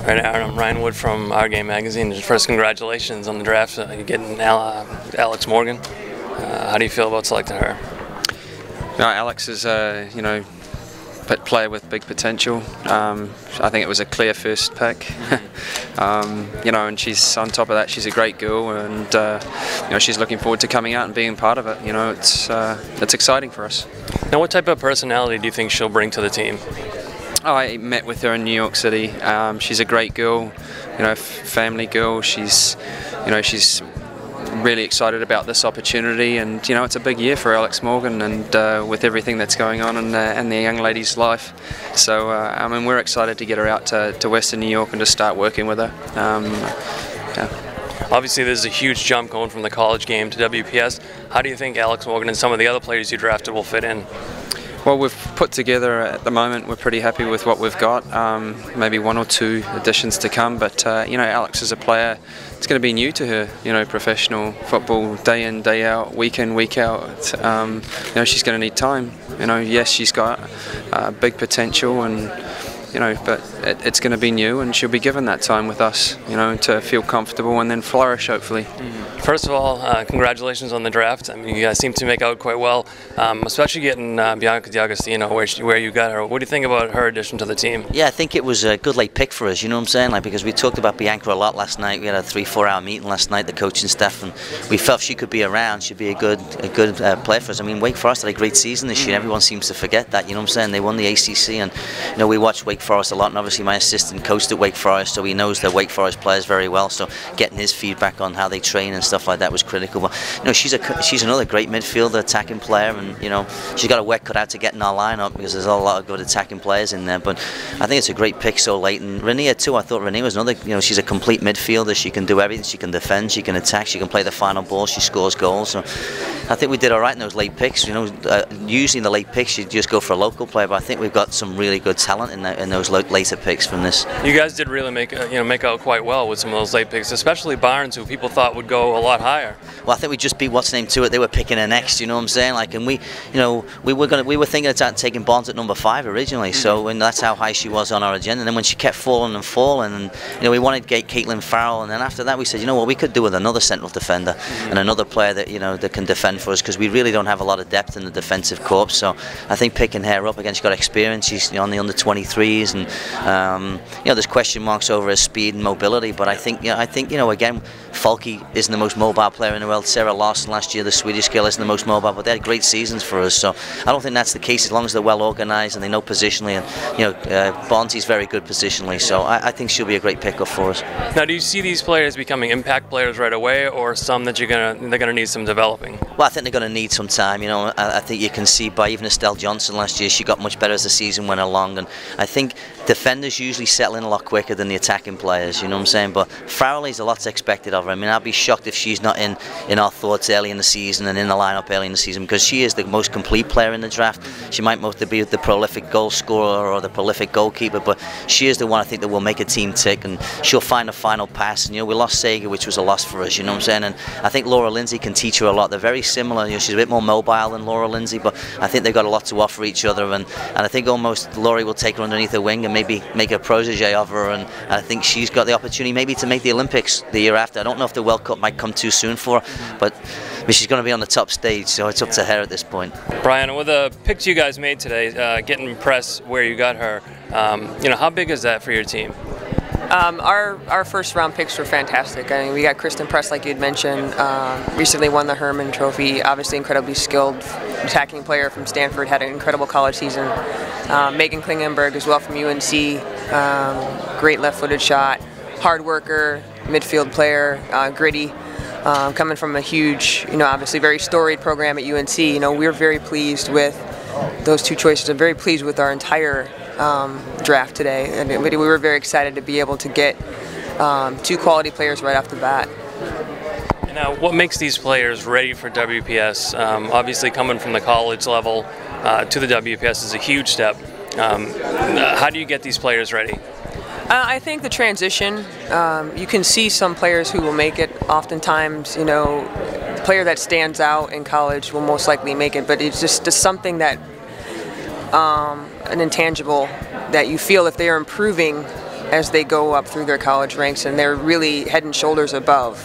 Right, Aaron, I'm Ryan Wood from Our Game Magazine. First, congratulations on the draft. You're getting Alex Morgan. How do you feel about selecting her? Alex is a player with big potential. I think it was a clear first pick. And she's on top of that. She's a great girl, and she's looking forward to coming out and being part of it. It's exciting for us. Now, what type of personality do you think she'll bring to the team? I met with her in New York City. She's a great girl, family girl. She's really excited about this opportunity, and it's a big year for Alex Morgan, and with everything that's going on in the young lady's life. So we're excited to get her out to Western New York and to start working with her. Yeah. Obviously, there's a huge jump going from the college game to WPS. How do you think Alex Morgan and some of the other players you drafted will fit in? Well, we've put together, at the moment, we're pretty happy with what we've got. Maybe one or two additions to come, but Alex is a player. It's going to be new to her, professional football, day in, day out, week in, week out. She's going to need time. Yes, she's got big potential, and but it's going to be new, and she'll be given that time with us, to feel comfortable and then flourish, hopefully. First of all, congratulations on the draft. I mean, you guys seem to make out quite well, especially getting Bianca D'Agostino where you got her. What do you think about her addition to the team? Yeah, I think it was a good late pick for us, you know what I'm saying? Because we talked about Bianca a lot last night. We had a 3-4 hour meeting last night, the coaching staff, and we felt she could be around. She'd be a good player for us. I mean, Wake Forest had a great season this year. Everyone seems to forget that, you know what I'm saying? They won the ACC, and we watched Wake Forest a lot, and obviously my assistant coached at Wake Forest, so he knows the Wake Forest players very well, so getting his feedback on how they train and stuff like that was critical. But she's another great midfielder, attacking player, and she's got a work cut out to get in our lineup, because there's a lot of good attacking players in there. But I think it's a great pick so late. And Rania too, I thought Rania was another, she's a complete midfielder. She can do everything. She can defend, she can attack, she can play the final ball, she scores goals. So I think we did all right in those late picks. Usually in the late picks you just go for a local player, but I think we've got some really good talent in those later picks from this. You guys did really make out quite well with some of those late picks, especially Barnes, who people thought would go a lot higher. Well, I think we just beat what's name to it. They were picking her next, you know what I'm saying? And we were thinking of taking Barnes at number 5 originally. So and that's how high she was on our agenda. And then when she kept falling and falling, and we wanted Caitlin Farrell, and then after that we said, what we could do with another central defender and another player that that can defend for us, because we really don't have a lot of depth in the defensive corps. So I think picking her up again, she's got experience. She's on the under 23s, and there's question marks over her speed and mobility. But I think again, Falky isn't the most mobile player in the world. Sarah Larson last year, the Swedish girl, isn't the most mobile, but they had great seasons for us. So I don't think that's the case, as long as they're well organised and they know positionally. And Bonzi's very good positionally, so I think she'll be a great pickup for us. Now, do you see these players becoming impact players right away, or some that they're gonna need some developing? Well, I think they're going to need some time. I think you can see by even Estelle Johnson last year, she got much better as the season went along, and I think defenders usually settle in a lot quicker than the attacking players, you know what I'm saying? But Farrelly's a lot's expected of her. I mean, I'd be shocked if she's not in our thoughts early in the season and in the lineup early in the season, because she is the most complete player in the draft. She might mostly be the prolific goal scorer or the prolific goalkeeper, but she is the one I think that will make a team tick, and she'll find a final pass. And we lost Sager, which was a loss for us, you know what I'm saying? And I think Laura Lindsay can teach her a lot. They're very similar. She's a bit more mobile than Laura Lindsay, but I think they've got a lot to offer each other, and I think almost Laurie will take her underneath her wing and maybe make a protege of her, and I think she's got the opportunity maybe to make the Olympics the year after. I don't know if the World Cup might come too soon for her, but she's going to be on the top stage, so it's up to her at this point. Brian, with the picks you guys made today, getting press where you got her, how big is that for your team? Our first round picks were fantastic. I mean, we got Kristen Press, like you'd mentioned, recently won the Herman Trophy, obviously incredibly skilled attacking player from Stanford, had an incredible college season. Megan Klingenberg as well from UNC, great left-footed shot, hard worker, midfield player, gritty. Coming from a huge, obviously very storied program at UNC, we're very pleased with those two choices. I'm very pleased with our entire draft today, and we were very excited to be able to get 2 quality players right off the bat. Now, what makes these players ready for WPS? Obviously, coming from the college level to the WPS is a huge step. How do you get these players ready? I think the transition, you can see some players who will make it. Oftentimes, the player that stands out in college will most likely make it, but it's just something that, an intangible that you feel if they are improving as they go up through their college ranks, and they're really head and shoulders above,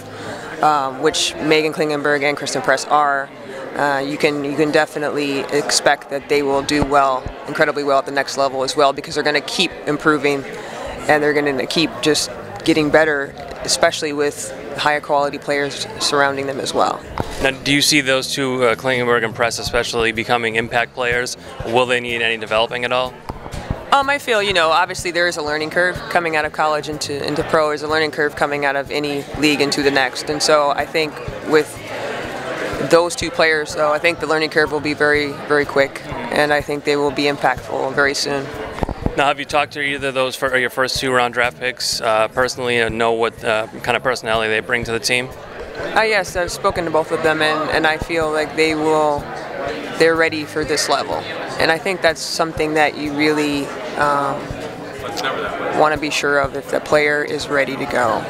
which Megan Klingenberg and Kristen Press are. You can definitely expect that they will do well, incredibly well at the next level as well, because they're going to keep improving and they're going to keep just getting better, especially with higher quality players surrounding them as well. Now, do you see those two, Klingenberg and Press especially, becoming impact players? Will they need any developing at all? I feel, obviously there is a learning curve coming out of college into pro. There's a learning curve coming out of any league into the next. And so I think with those two players, though, I think the learning curve will be very, very quick, and I think they will be impactful very soon. Now, have you talked to either of those for your first 2-round draft picks personally, and know what kind of personality they bring to the team? Yes, I've spoken to both of them, and I feel like they're ready for this level. And I think that's something that you really want to be sure of, if the player is ready to go.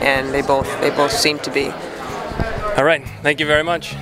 And they both seem to be. All right, thank you very much.